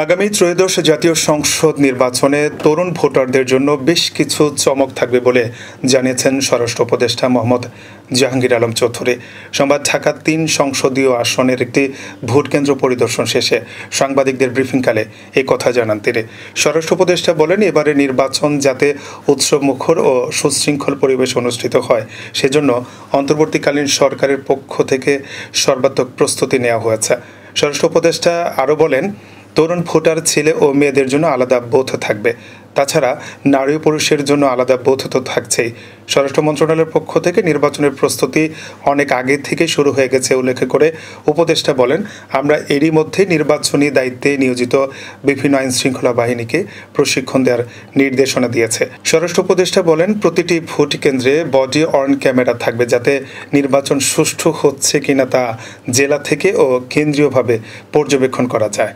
আগামী ত্রয়োদশ জাতীয় সংসদ নির্বাচনে তরুণ ভোটারদের জন্য বেশ কিছু চমক থাকবে বলে জানিয়েছেন স্বরাষ্ট্র উপদেষ্টা মোহাম্মদ জাহাঙ্গীর আলম চৌধুরী। সংবাদ ঢাকা ৩ সংসদীয় আসনের একটি ভোটকেন্দ্র পরিদর্শন শেষে সাংবাদিকদের ব্রিফিংকালে এই কথা জানান তিনি। স্বরাষ্ট্র উপদেষ্টা বলেন, এবারে নির্বাচন যাতে উৎসবমুখর ও সুশৃঙ্খল পরিবেশ অনুষ্ঠিত হয় সেজন্য অন্তর্বর্তীকালীন সরকারের পক্ষ থেকে সর্বাত্মক প্রস্তুতি নেওয়া হয়েছে। স্বরাষ্ট্র উপদেষ্টা আরও বলেন, তরুণ ভোটার ছেলে ও মেয়েদের জন্য আলাদা বুথ থাকবে। তাছাড়া নারী পুরুষের জন্য আলাদা বুথ তো থাকছেই। স্বরাষ্ট্র মন্ত্রণালয়ের পক্ষ থেকে নির্বাচনের প্রস্তুতি অনেক আগে থেকে শুরু হয়ে গেছে উল্লেখ করে উপদেষ্টা বলেন, আমরা এরই মধ্যে নির্বাচনী দায়িত্বে নিয়োজিত বিভিন্ন আইন শৃঙ্খলা বাহিনীকে প্রশিক্ষণ দেওয়ার নির্দেশনা দিয়েছে। স্বরাষ্ট্র উপদেষ্টা বলেন, প্রতিটি ভোট কেন্দ্রে বডি অন ক্যামেরা থাকবে যাতে নির্বাচন সুষ্ঠু হচ্ছে কিনা তা জেলা থেকে ও কেন্দ্রীয়ভাবে পর্যবেক্ষণ করা যায়।